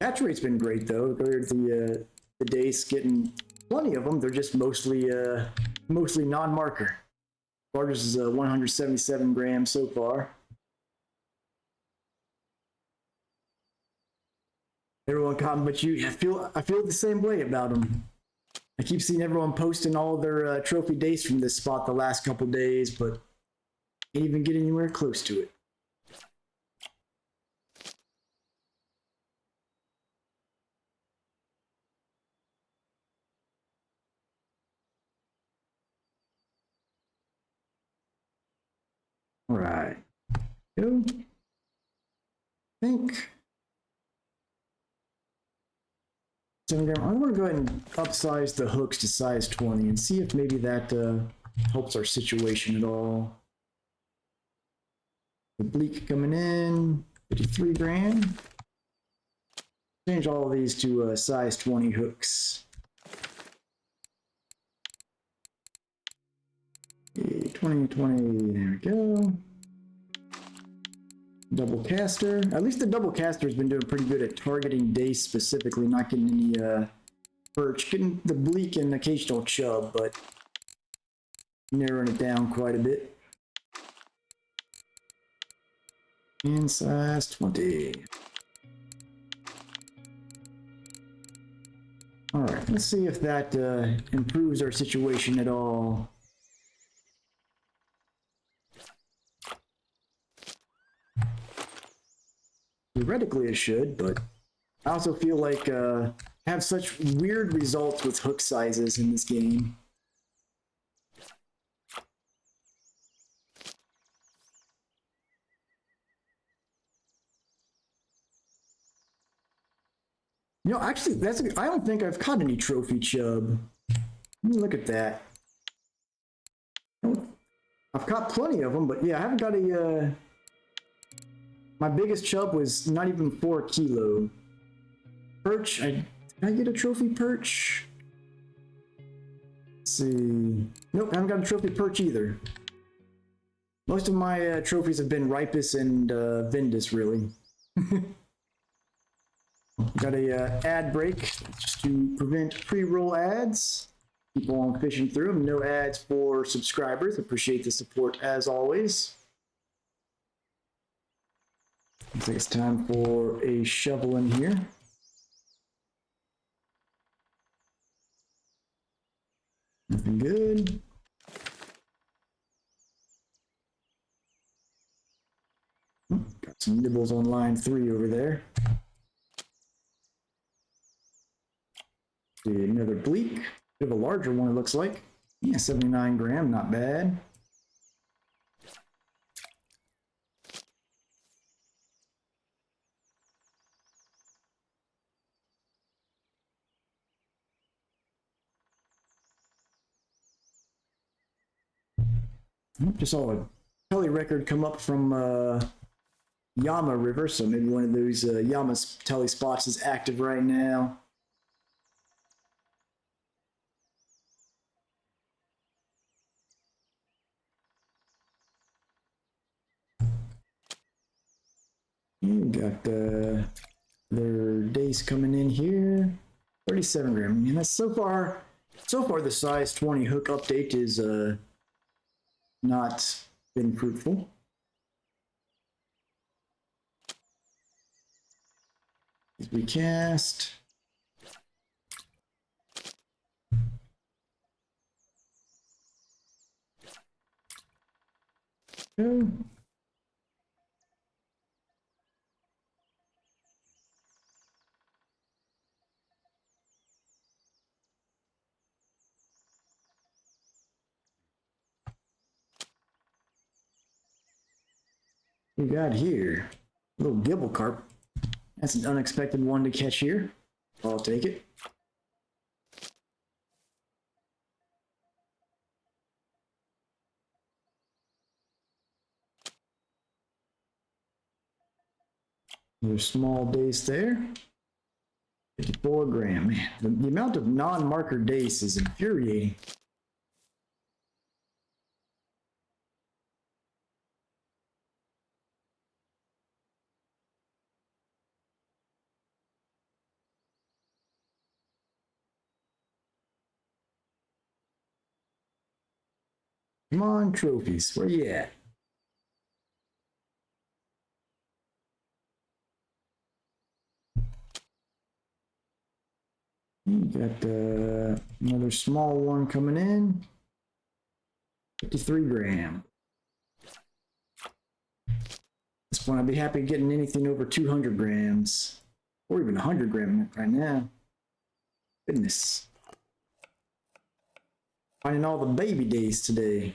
Hatch rate's been great though. Compared to the Dace, getting plenty of them. They're just mostly non-marker. Largest is 177 grams so far. Everyone comment, but I feel the same way about them. I keep seeing everyone posting all their trophy Dace from this spot the last couple days, but can't even get anywhere close to it. All right. Go. Think. I'm going to go ahead and upsize the hooks to size 20 and see if maybe that helps our situation at all. The bleak coming in, 53 grand. Change all of these to size 20 hooks. 20, there we go. Double caster. At least the double caster has been doing pretty good at targeting Dace specifically, not getting any perch. Getting the bleak and occasional chub, but narrowing it down quite a bit. And size 20. Alright, let's see if that improves our situation at all. Theoretically it should, but I also feel like I have such weird results with hook sizes in this game. You know, actually, I don't think I've caught any trophy chub. Let me look at that. I've caught plenty of them, but yeah, I haven't got a... my biggest chub was not even 4 kilo. Perch, did I get a trophy perch? Let's see. Nope, I haven't got a trophy perch either. Most of my trophies have been Ripus and Vindus, really. Got a ad break just to prevent pre-roll ads. Keep on fishing through them. No ads for subscribers. Appreciate the support as always. Looks like it's time for a shovel in here. Nothing good. Got some nibbles on line 3 over there. See, another bleak. Bit of a larger one, it looks like. Yeah, 79 gram, not bad. Just saw a telly record come up from Yama River, so maybe one of those Yama telly spots is active right now. You got their Dace coming in here. 37 gram. I mean, that's so far the size 20 hook update is not been fruitful. As we cast. Go. We got here a little gibble carp. That's an unexpected one to catch here. I'll take it. Another small Dace there. 54 gram. Man, the amount of non-marker Dace is infuriating. – Come on, trophies. Where you at? You got another small one coming in. 53 gram. At this point, I'd be happy getting anything over 200 grams. Or even 100 gram right now. Goodness. Finding all the baby days today.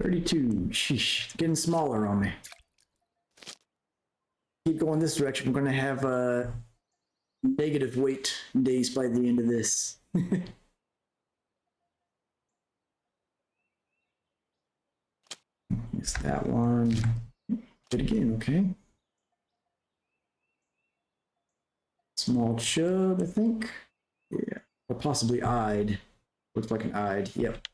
$32. Sheesh. It's getting smaller on me. Keep going this direction. We're going to have negative weight days by the end of this. It's that one. Good again, okay. Small chub, I think. Yeah. Or possibly eyed. Looks like an eyed. Yep.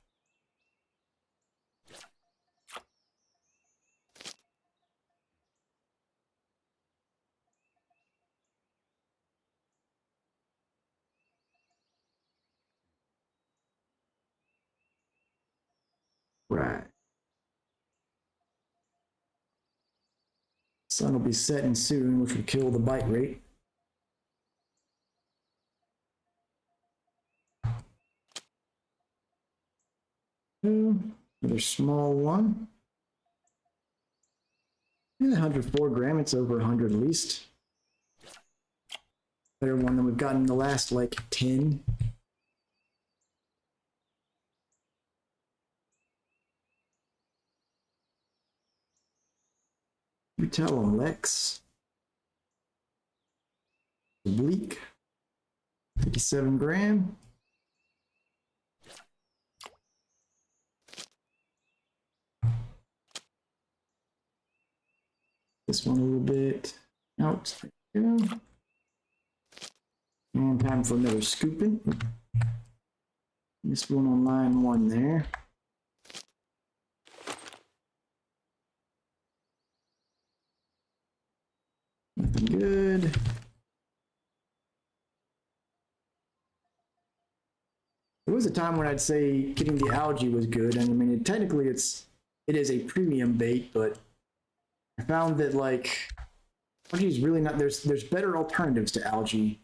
Right. Sun will be setting soon, which will kill the bite rate. Another small one. Yeah, 104 gram. It's over 100 at least. Better one than we've gotten in the last like 10. You tell them, Lex. Oblique. 57 gram. This one a little bit out. There we go. And time for another scooping. This one on line one there. Nothing good. There was a time when I'd say getting the algae was good, and I mean, technically it is a premium bait, but I found that like algae is really not. There's better alternatives to algae.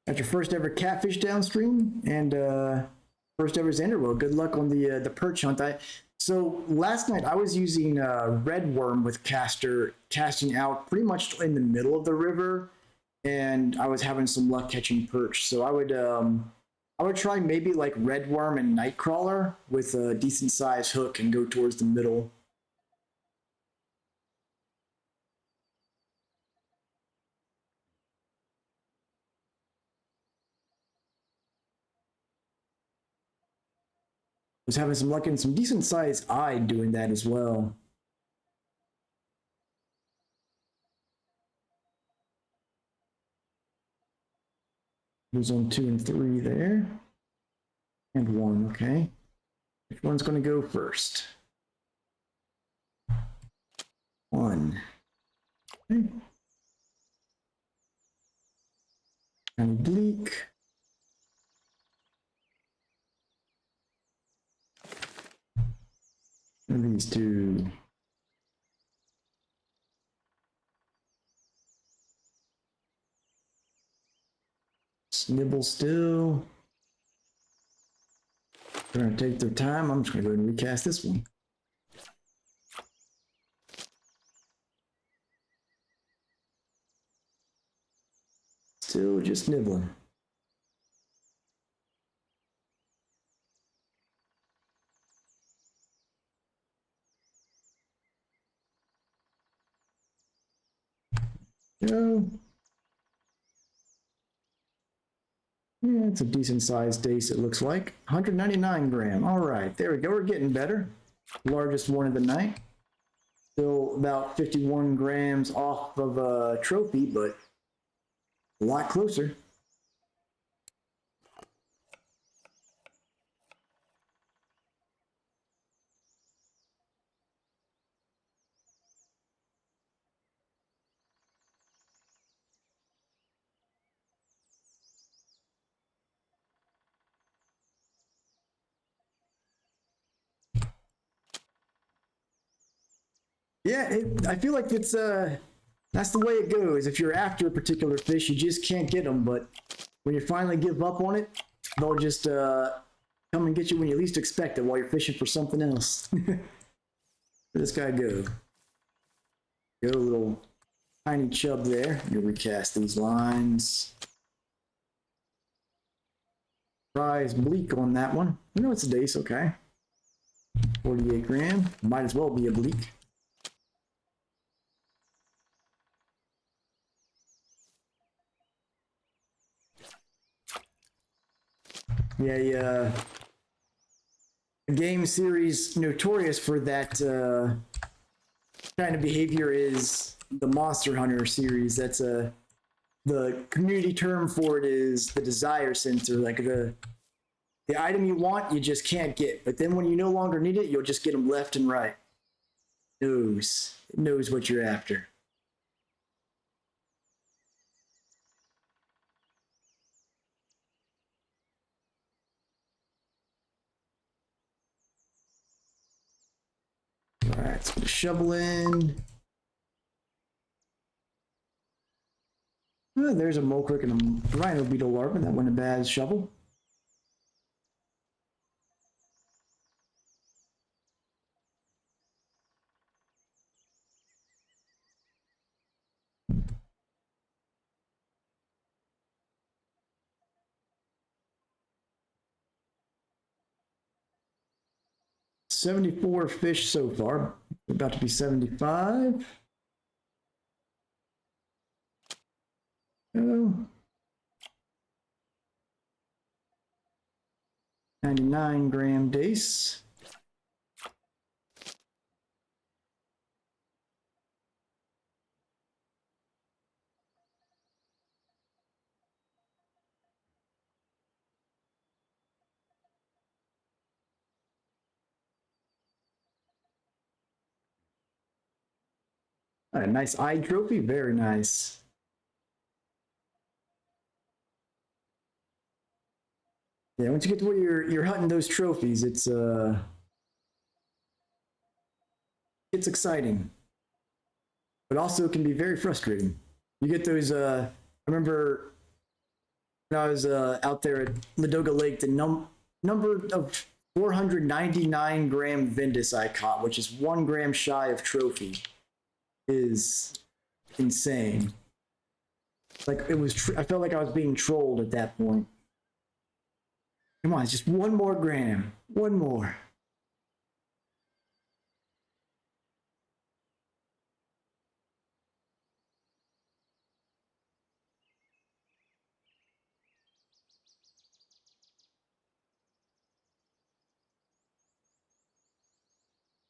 Got your first ever catfish downstream and first ever Xander. Well, good luck on the perch hunt. So last night I was using red worm with caster, casting out pretty much in the middle of the river, and I was having some luck catching perch. So I would try maybe like red worm and nightcrawler with a decent sized hook and go towards the middle. Was having some luck and some decent sized eye doing that as well. Who's on 2 and 3 there? And 1, okay. Which one's going to go first? 1. Okay. And bleak. And these two. Snibble still. They're going to take their time. I'm just going to go ahead and recast this one. Still just nibbling. Go. Yeah, it's a decent sized Dace, it looks like. 199 gram. All right, there we go. We're getting better. Largest one of the night. Still about 51 grams off of a trophy, but A lot closer. Yeah, I feel like it's that's the way it goes. If you're after a particular fish, you just can't get them. But when you finally give up on it, they'll just come and get you when you least expect it while you're fishing for something else. Where'd this guy go? Go, little tiny chub there. You recast these lines. Prize bleak on that one. You know it's a dace, okay. 48 gram. Might as well be a bleak. Yeah, a game series notorious for that kind of behavior is the Monster Hunter series. That's the community term for it is the desire sensor. Like the item you want, you just can't get. But then when you no longer need it, you'll just get them left and right. It knows what you're after. All right, let's put a shovel in. Oh, there's a mole crick and a rhino beetle larva. That wasn't a bad shovel. $74 fish so far. About to be 75. Oh. 99 gram dace. A nice eye trophy, very nice. Yeah, once you get to where you're hunting those trophies, it's exciting, but also can be very frustrating. You get those. I remember when I was out there at Ladoga Lake, the number of 499 gram Vindus I caught, which is 1 gram shy of trophy, is insane. Like it was, I felt like I was being trolled at that point. Come on, it's just 1 more gram, one more.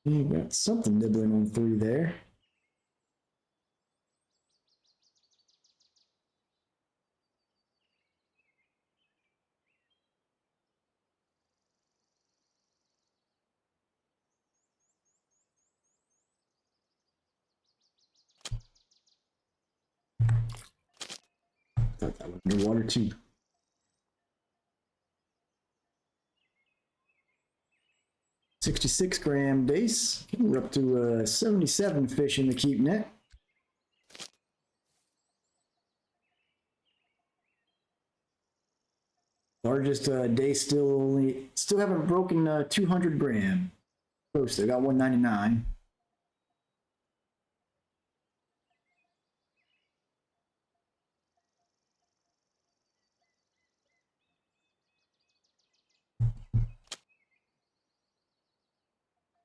You got something nibbling on through there. Thought that was underwater too. 66 gram dace. We're up to 77 fish in the keep net. Largest day still haven't broken 200 gram. Close, they got 199.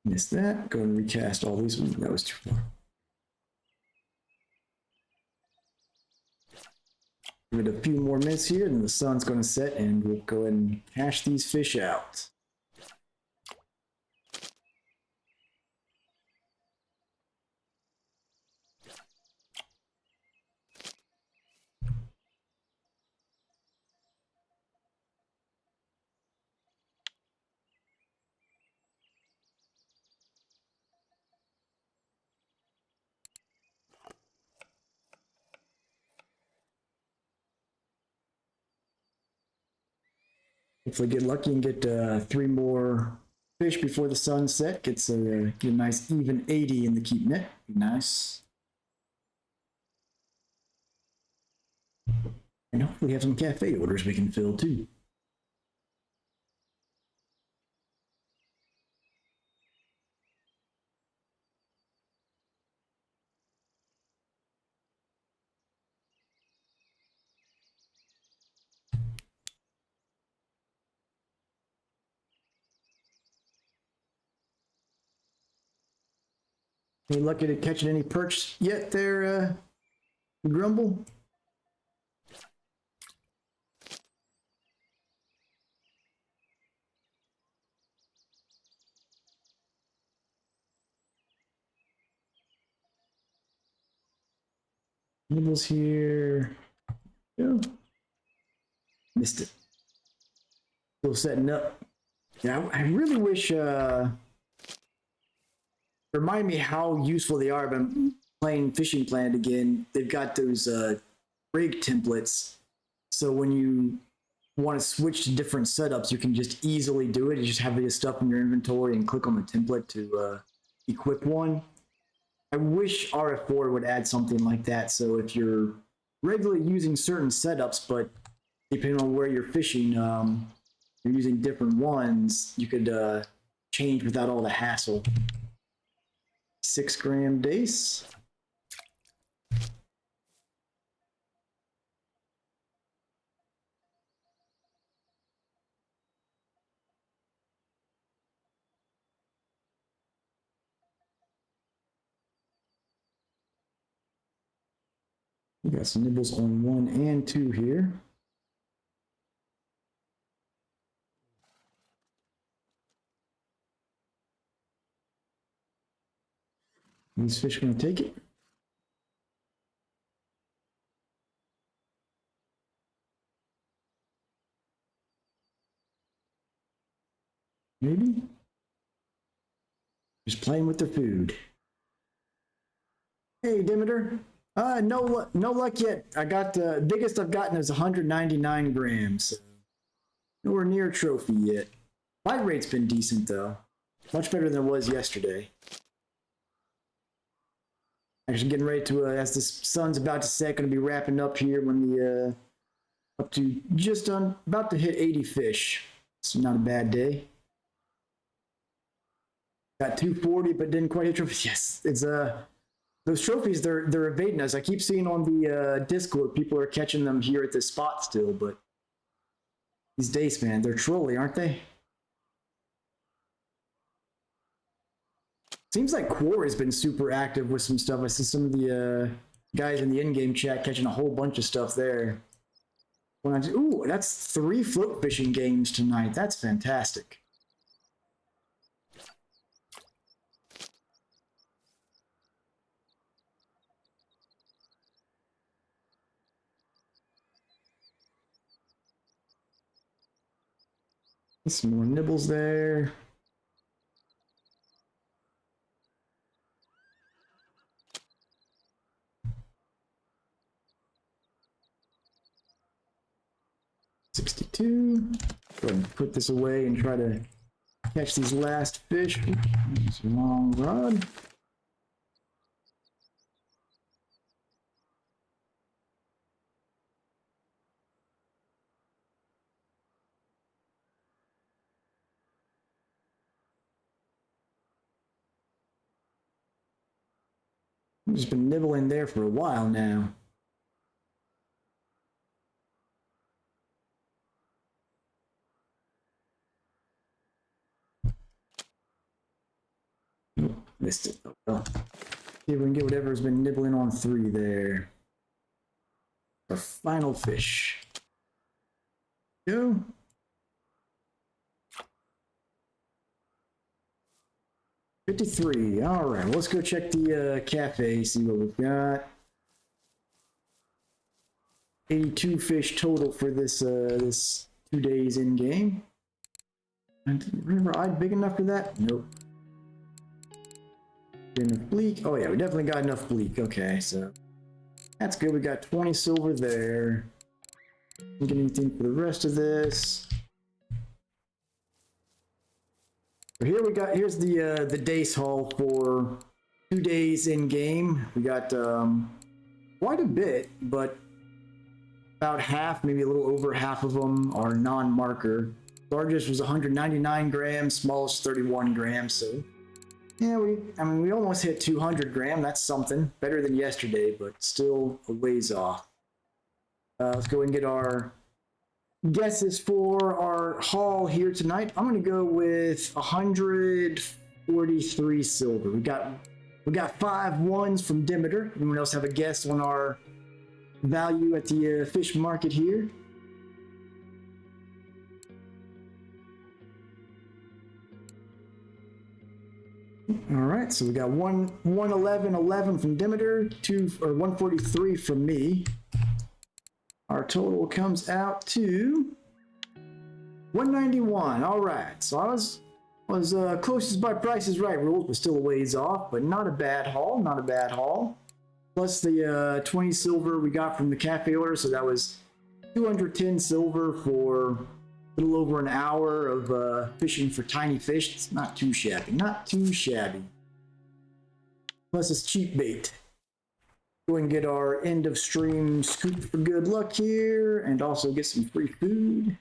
Missed that. Go and recast all these. That was too far. Give it a few more minutes here, and the sun's going to set, and we'll go ahead and hash these fish out. Hopefully get lucky and get 3 more fish before the sun set. Get a nice even 80 in the keep net. Be nice. And hopefully have some cafe orders we can fill too. Any lucky to catching any perch yet there, Grumble? Nibbles here. Yeah. Missed it. Still setting up. Yeah, I really wish, remind me how useful they are. But I'm playing Fishing Planet again. They've got those rig templates. So when you want to switch to different setups, you can just easily do it. You just have this stuff in your inventory and click on the template to equip one. I wish RF4 would add something like that. So if you're regularly using certain setups, but depending on where you're fishing, you're using different ones, you could change without all the hassle. 6 gram Dace. We got some nibbles on 1 and 2 here. These fish are going to take it. Maybe. Just playing with their food. Hey, Demeter. No luck yet. I got the biggest I've gotten is 199 grams. So nowhere near a trophy yet. Bite rate's been decent though. Much better than it was yesterday. Actually getting ready to, as the sun's about to set, going to be wrapping up here when the, up to just on, about to hit 80 fish. It's not a bad day. Got 240, but didn't quite hit trophies. Yes, it's, those trophies, they're evading us. I keep seeing on the Discord, people are catching them here at this spot still, but these Dace, man, they're trolly, aren't they? Seems like Quarry's been super active with some stuff. I see some of the guys in the in-game chat catching a whole bunch of stuff there. Ooh, that's 3 float fishing games tonight. That's fantastic. Some more nibbles there. Go ahead and put this away and try to catch these last fish. It's a long rod. I've just been nibbling there for a while now. Oh, missed it. Oh, well. See if we can get whatever's been nibbling on 3 there. Our final fish. Go. $53. All right, let's go check the cafe, see what we've got. 82 fish total for this this 2 days in game. And river eye big enough for that? Nope. Enough bleak. Oh yeah, we definitely got enough bleak. Okay, so that's good. We got 20 silver there. Didn't get anything for the rest of this. So here's the Dace haul for 2 days in game. We got quite a bit, but about half, maybe a little over half of them are non-marker. Largest was 199 grams, smallest 31 grams. So yeah, we almost hit 200 gram. That's something better than yesterday, but still a ways off. Let's go and get our guesses for our haul here tonight. I'm going to go with 143 silver. We got 5 ones from Demeter. Anyone else have a guess on our value at the fish market here? All right, so we got 111 from Demeter, 143 from me. Our total comes out to 191. All right, so I was closest by Price is Right rules, but still a ways off, but not a bad haul, not a bad haul. Plus the 20 silver we got from the cafe order, so that was 210 silver for a little over an hour of fishing for tiny fish. It's not too shabby, not too shabby. Plus it's cheap bait. Go and get our end of stream scoop for good luck here, and also get some free food.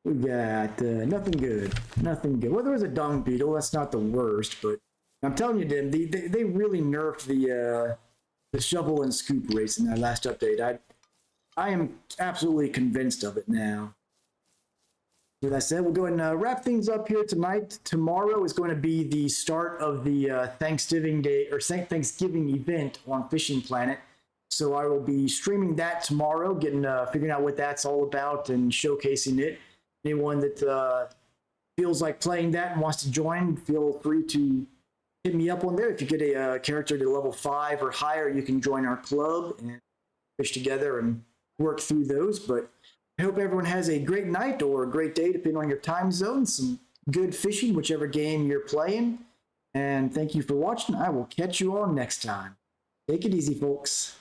We got nothing good, nothing good. Well, there was a dung beetle. That's not the worst, but I'm telling you, Dan, they really nerfed the shovel and scoop race in that last update. I am absolutely convinced of it now. With that said, we'll go ahead and wrap things up here tonight. Tomorrow is going to be the start of the Thanksgiving Day or Thanksgiving event on Fishing Planet. So I will be streaming that tomorrow, figuring out what that's all about and showcasing it. Anyone that feels like playing that and wants to join, feel free to hit me up on there. If you get a character to level 5 or higher, you can join our club and fish together and work through those. But I hope everyone has a great night or a great day, depending on your time zone. Some good fishing, whichever game you're playing. And thank you for watching. I will catch you all next time. Take it easy, folks.